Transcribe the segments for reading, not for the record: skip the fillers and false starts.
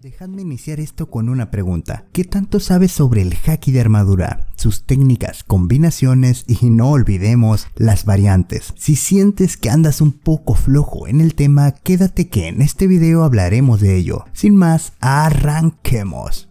Dejadme iniciar esto con una pregunta. ¿Qué tanto sabes sobre el haki de armadura? Sus técnicas, combinaciones y no olvidemos las variantes. Si sientes que andas un poco flojo en el tema, quédate que en este video hablaremos de ello. Sin más, arranquemos.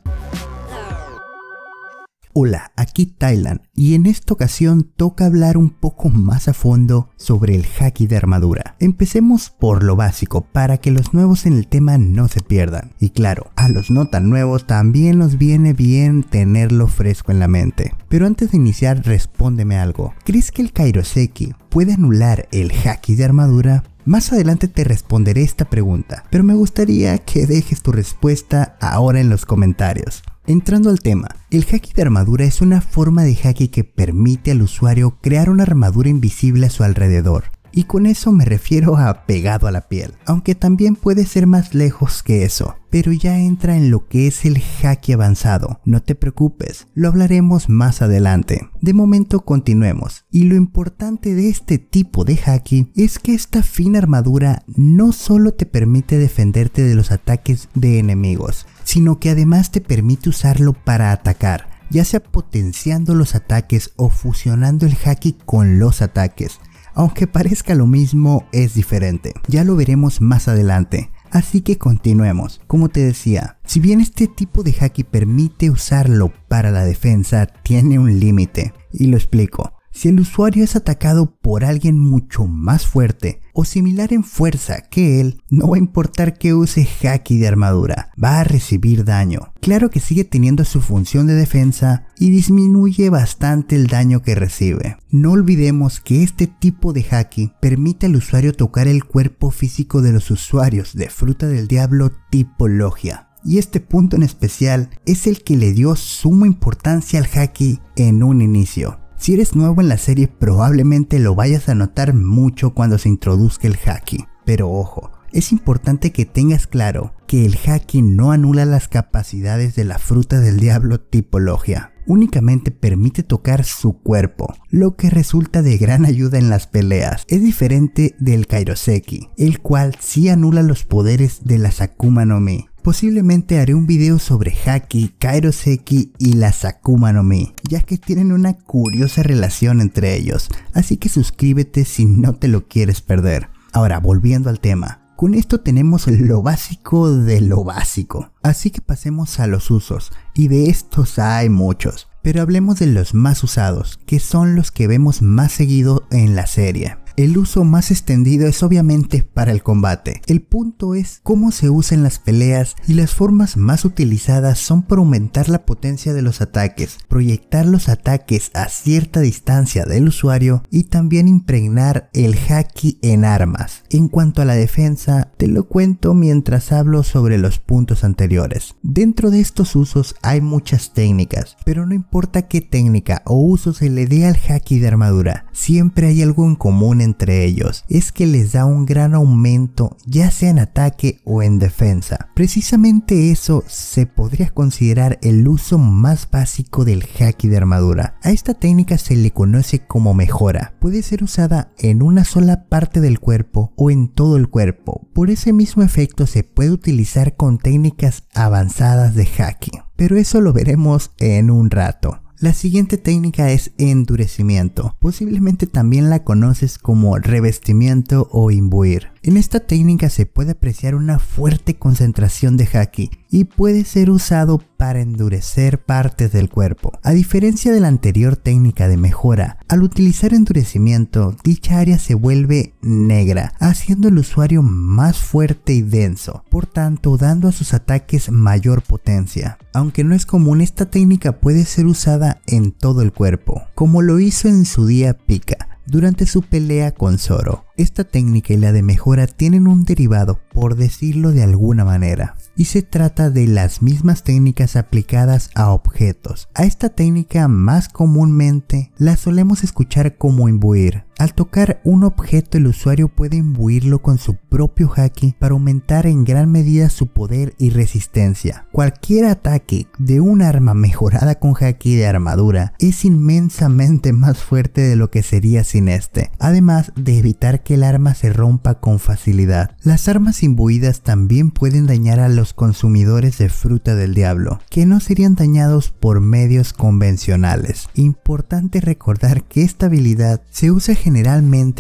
Hola, aquí Thailand y en esta ocasión toca hablar un poco más a fondo sobre el haki de armadura. Empecemos por lo básico para que los nuevos en el tema no se pierdan. Y claro, a los no tan nuevos también nos viene bien tenerlo fresco en la mente. Pero antes de iniciar, respóndeme algo. ¿Crees que el Kairoseki puede anular el haki de armadura? Más adelante te responderé esta pregunta, pero me gustaría que dejes tu respuesta ahora en los comentarios. Entrando al tema, el haki de armadura es una forma de haki que permite al usuario crear una armadura invisible a su alrededor. Y con eso me refiero a pegado a la piel, aunque también puede ser más lejos que eso, pero ya entra en lo que es el haki avanzado. No te preocupes, lo hablaremos más adelante. De momento continuemos, y lo importante de este tipo de haki es que esta fina armadura no solo te permite defenderte de los ataques de enemigos, sino que además te permite usarlo para atacar, ya sea potenciando los ataques o fusionando el haki con los ataques. Aunque parezca lo mismo, es diferente. Ya lo veremos más adelante. Así que continuemos. Como te decía, si bien este tipo de haki permite usarlo para la defensa, tiene un límite. Y lo explico. Si el usuario es atacado por alguien mucho más fuerte o similar en fuerza que él, no va a importar que use haki de armadura, va a recibir daño. Claro que sigue teniendo su función de defensa y disminuye bastante el daño que recibe. No olvidemos que este tipo de haki permite al usuario tocar el cuerpo físico de los usuarios de Fruta del Diablo tipo Logia. Y este punto en especial es el que le dio suma importancia al haki en un inicio. Si eres nuevo en la serie probablemente lo vayas a notar mucho cuando se introduzca el haki. Pero ojo, es importante que tengas claro que el haki no anula las capacidades de la Fruta del Diablo tipo Logia. Únicamente permite tocar su cuerpo, lo que resulta de gran ayuda en las peleas. Es diferente del Kairoseki, el cual sí anula los poderes de las Akuma no Mi. Posiblemente haré un video sobre haki, Kairoseki y las Akuma no Mi, ya que tienen una curiosa relación entre ellos, así que suscríbete si no te lo quieres perder. Ahora, volviendo al tema. Con esto tenemos lo básico de lo básico, así que pasemos a los usos, y de estos hay muchos, pero hablemos de los más usados, que son los que vemos más seguido en la serie. El uso más extendido es obviamente para el combate. El punto es cómo se usa en las peleas y las formas más utilizadas son para aumentar la potencia de los ataques, proyectar los ataques a cierta distancia del usuario y también impregnar el haki en armas. En cuanto a la defensa, te lo cuento mientras hablo sobre los puntos anteriores. Dentro de estos usos hay muchas técnicas, pero no importa qué técnica o uso se le dé al haki de armadura, siempre hay algo en común entre ellos, es que les da un gran aumento ya sea en ataque o en defensa. Precisamente eso se podría considerar el uso más básico del haki de armadura. A esta técnica se le conoce como mejora. Puede ser usada en una sola parte del cuerpo o en todo el cuerpo. Por ese mismo efecto se puede utilizar con técnicas avanzadas de haki, pero eso lo veremos en un rato. La siguiente técnica es endurecimiento, posiblemente también la conoces como revestimiento o imbuir. En esta técnica se puede apreciar una fuerte concentración de haki y puede ser usado para endurecer partes del cuerpo. A diferencia de la anterior técnica de mejora, al utilizar endurecimiento, dicha área se vuelve negra, haciendo el usuario más fuerte y denso, por tanto dando a sus ataques mayor potencia. Aunque no es común, esta técnica puede ser usada en todo el cuerpo, como lo hizo en su día Pika durante su pelea con Zoro. Esta técnica y la de mejora tienen un derivado, por decirlo de alguna manera, y se trata de las mismas técnicas aplicadas a objetos. A esta técnica más comúnmente la solemos escuchar como imbuir. Al tocar un objeto, el usuario puede imbuirlo con su propio haki para aumentar en gran medida su poder y resistencia. Cualquier ataque de un arma mejorada con haki de armadura es inmensamente más fuerte de lo que sería sin este, además de evitar que el arma se rompa con facilidad. Las armas imbuidas también pueden dañar a los consumidores de fruta del diablo, que no serían dañados por medios convencionales. Importante recordar que esta habilidad se usa generalmente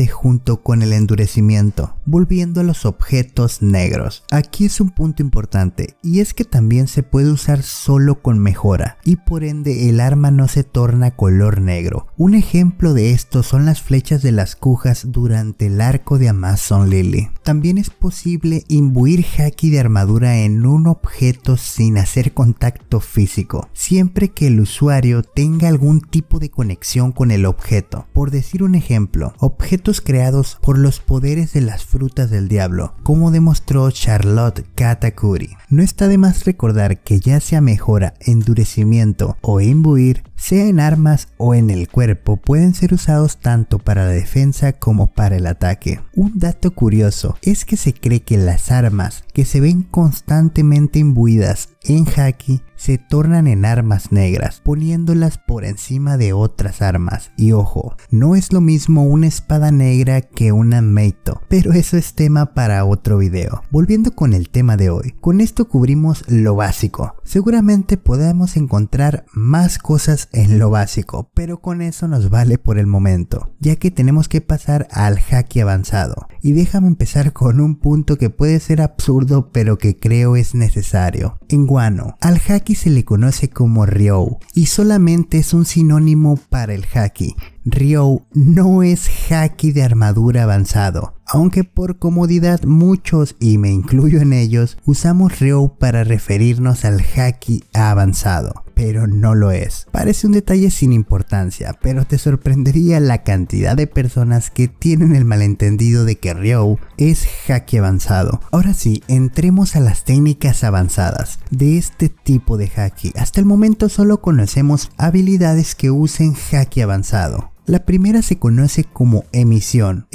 junto con el endurecimiento, volviendo a los objetos negros. Aquí es un punto importante, y es que también se puede usar solo con mejora, y por ende el arma no se torna color negro. Un ejemplo de esto son las flechas de las cujas durante el arco de Amazon Lily. También es posible imbuir haki de armadura en un objeto sin hacer contacto físico, siempre que el usuario tenga algún tipo de conexión con el objeto. Por decir un ejemplo, objetos creados por los poderes de las frutas del diablo, como demostró Charlotte Katakuri. No está de más recordar que ya sea mejora, endurecimiento o imbuir, sea en armas o en el cuerpo, pueden ser usados tanto para la defensa como para el ataque. Un dato curioso es que se cree que las armas que se ven constantemente imbuidas en haki se tornan en armas negras, poniéndolas por encima de otras armas. Y ojo, no es lo mismo una espada negra que una Meito, pero eso es tema para otro video. Volviendo con el tema de hoy, con esto cubrimos lo básico. Seguramente podemos encontrar más cosas en lo básico, pero con eso nos vale por el momento, ya que tenemos que pasar al haki avanzado. Y déjame empezar con un punto que puede ser absurdo, pero que creo es necesario. En Wano, al haki se le conoce como Ryou, y solamente es un sinónimo para el haki. Ryou no es haki de armadura avanzado, aunque por comodidad muchos, y me incluyo en ellos, usamos Ryou para referirnos al haki avanzado, pero no lo es. Parece un detalle sin importancia, pero te sorprendería la cantidad de personas que tienen el malentendido de que Ryou es haki avanzado. Ahora sí, entremos a las técnicas avanzadas de este tipo de haki. Hasta el momento solo conocemos habilidades que usen haki avanzado. La primera se conoce como emisión.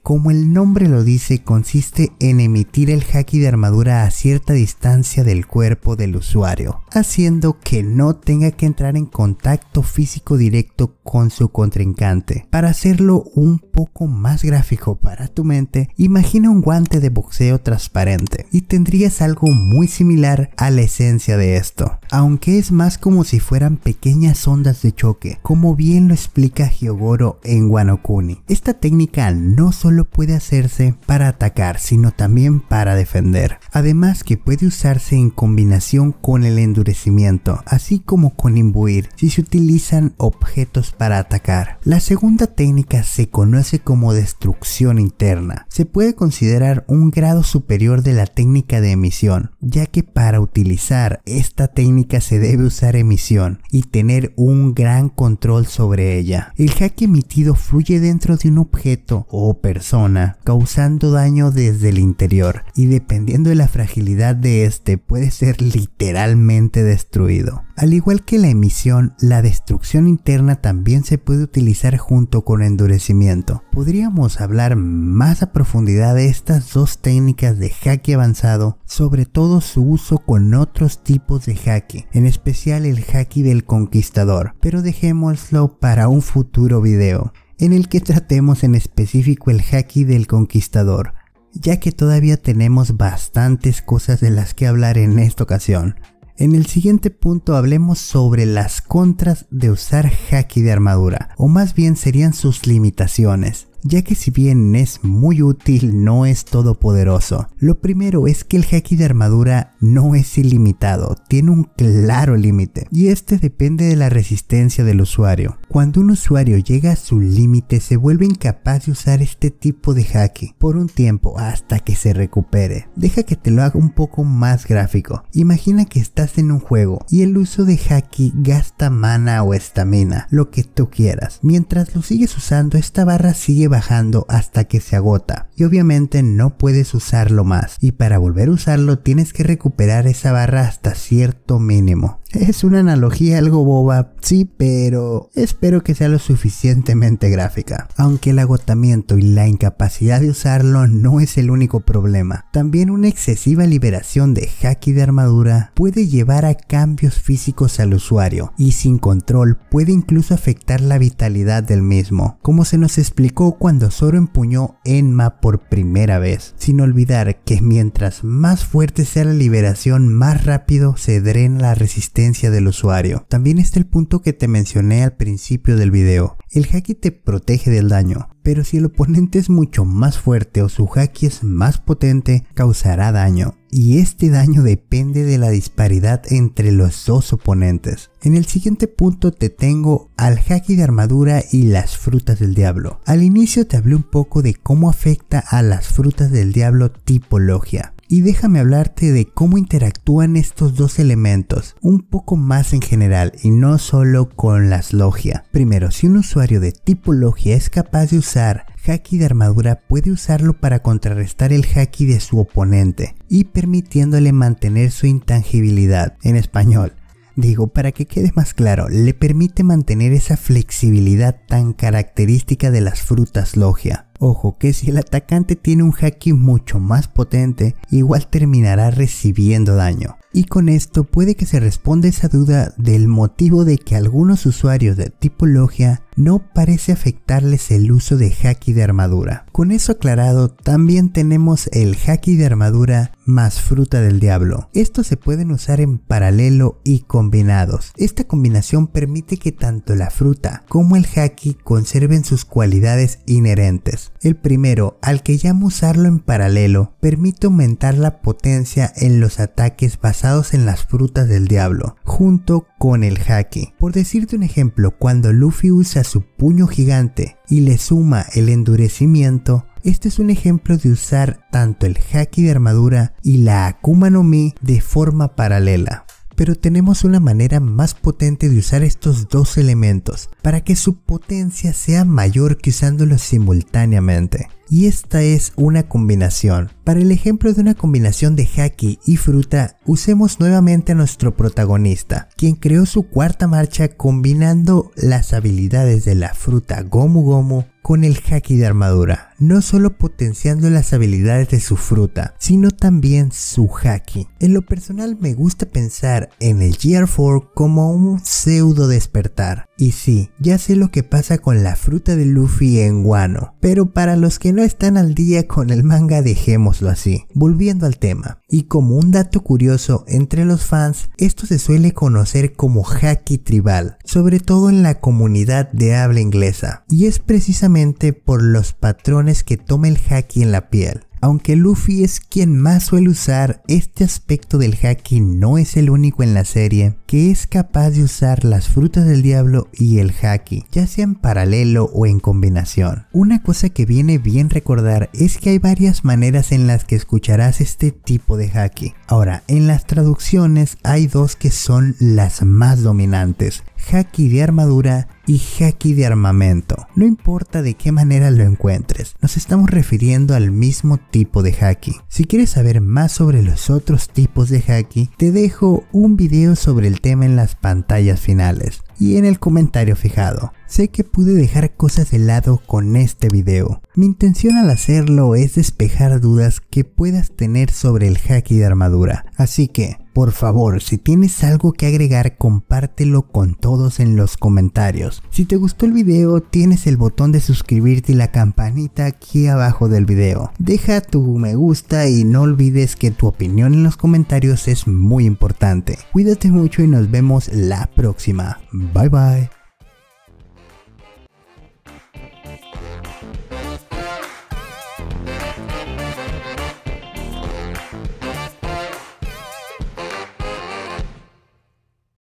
Como el nombre lo dice, consiste en emitir el haki de armadura a cierta distancia del cuerpo del usuario, haciendo que no tenga que entrar en contacto físico directo con su contrincante. Para hacerlo un poco más gráfico para tu mente, imagina un guante de boxeo transparente y tendrías algo muy similar a la esencia de esto, aunque es más como si fueran pequeñas ondas de choque, como bien lo explica Hyogoro en Wano Kuni. Esta técnica no solo puede hacerse para atacar, sino también para defender, además que puede usarse en combinación con el endurecimiento, así como con imbuir si se utilizan objetos para atacar. La segunda técnica se conoce como destrucción interna. Se puede considerar un grado superior de la técnica de emisión, ya que para utilizar esta técnica se debe usar emisión y tener un gran control sobre ella. El haki emitido fluye dentro de un objeto o persona, causando daño desde el interior, y dependiendo de la fragilidad de este puede ser literalmente destruido. Al igual que la emisión, la destrucción interna también se puede utilizar junto con endurecimiento. Podríamos hablar más a profundidad de estas dos técnicas de haki avanzado, sobre todo su uso con otros tipos de haki, en especial el haki del conquistador, pero dejémoslo para un futuro video, en el que tratemos en específico el haki del conquistador, ya que todavía tenemos bastantes cosas de las que hablar en esta ocasión. En el siguiente punto hablemos sobre las contras de usar haki de armadura, o más bien serían sus limitaciones, ya que si bien es muy útil, no es todopoderoso. Lo primero es que el haki de armadura no es ilimitado, tiene un claro límite, y este depende de la resistencia del usuario. Cuando un usuario llega a su límite, se vuelve incapaz de usar este tipo de haki por un tiempo hasta que se recupere. Deja que te lo haga un poco más gráfico. Imagina que estás en un juego y el uso de haki gasta mana o estamina, lo que tú quieras. Mientras lo sigues usando, esta barra sigue bajando hasta que se agota, y obviamente no puedes usarlo más, y para volver a usarlo tienes que recuperar esa barra hasta cierto mínimo. Es una analogía algo boba, sí, pero espero que sea lo suficientemente gráfica. Aunque el agotamiento y la incapacidad de usarlo no es el único problema, también una excesiva liberación de haki de armadura puede llevar a cambios físicos al usuario, y sin control puede incluso afectar la vitalidad del mismo, como se nos explicó cuando Zoro empuñó Enma por primera vez, sin olvidar que mientras más fuerte sea la liberación, más rápido se drena la resistencia del usuario. También está el punto que te mencioné al principio del video. El haki te protege del daño, pero si el oponente es mucho más fuerte o su haki es más potente, causará daño. Y este daño depende de la disparidad entre los dos oponentes. En el siguiente punto te tengo al haki de armadura y las frutas del diablo. Al inicio te hablé un poco de cómo afecta a las frutas del diablo tipo logia. Y déjame hablarte de cómo interactúan estos dos elementos, un poco más en general y no solo con las logia. Primero, si un usuario de tipo logia es capaz de usar haki de armadura, puede usarlo para contrarrestar el haki de su oponente y permitiéndole mantener su intangibilidad. En español, digo, para que quede más claro, le permite mantener esa flexibilidad tan característica de las frutas logia. Ojo que si el atacante tiene un haki mucho más potente, igual terminará recibiendo daño. Y con esto puede que se responda esa duda del motivo de que algunos usuarios de tipo logia no parece afectarles el uso de haki de armadura. Con eso aclarado, también tenemos el haki de armadura más fruta del diablo. Estos se pueden usar en paralelo y combinados. Esta combinación permite que tanto la fruta como el haki conserven sus cualidades inherentes. El primero, al que llamo usarlo en paralelo, permite aumentar la potencia en los ataques basados en las frutas del diablo, junto con el haki. Por decirte un ejemplo, cuando Luffy usa su puño gigante y le suma el endurecimiento, este es un ejemplo de usar tanto el haki de armadura y la Akuma no Mi de forma paralela. Pero tenemos una manera más potente de usar estos dos elementos para que su potencia sea mayor que usándolos simultáneamente. Y esta es una combinación. Para el ejemplo de una combinación de haki y fruta, usemos nuevamente a nuestro protagonista, quien creó su cuarta marcha combinando las habilidades de la fruta Gomu Gomu con el haki de armadura, no solo potenciando las habilidades de su fruta, sino también su haki. En lo personal me gusta pensar en el GR4 como un pseudo despertar. Y sí, ya sé lo que pasa con la fruta de Luffy en Wano, pero para los que no están al día con el manga, dejémoslo así. Volviendo al tema, y como un dato curioso entre los fans, esto se suele conocer como haki tribal, sobre todo en la comunidad de habla inglesa, y es precisamente por los patrones que toma el haki en la piel. Aunque Luffy es quien más suele usar este aspecto del haki, no es el único en la serie que es capaz de usar las frutas del diablo y el haki, ya sea en paralelo o en combinación. Una cosa que viene bien recordar es que hay varias maneras en las que escucharás este tipo de haki. Ahora, en las traducciones hay dos que son las más dominantes: haki de armadura y haki de armamento. No importa de qué manera lo encuentres, nos estamos refiriendo al mismo tipo de haki. Si quieres saber más sobre los otros tipos de haki, te dejo un video sobre el tema en las pantallas finales y en el comentario fijado. Sé que pude dejar cosas de lado con este video. Mi intención al hacerlo es despejar dudas que puedas tener sobre el haki de armadura. Así que, por favor, si tienes algo que agregar, compártelo con todos en los comentarios. Si te gustó el video, tienes el botón de suscribirte y la campanita aquí abajo del video. Deja tu me gusta y no olvides que tu opinión en los comentarios es muy importante. Cuídate mucho y nos vemos la próxima. Bye bye.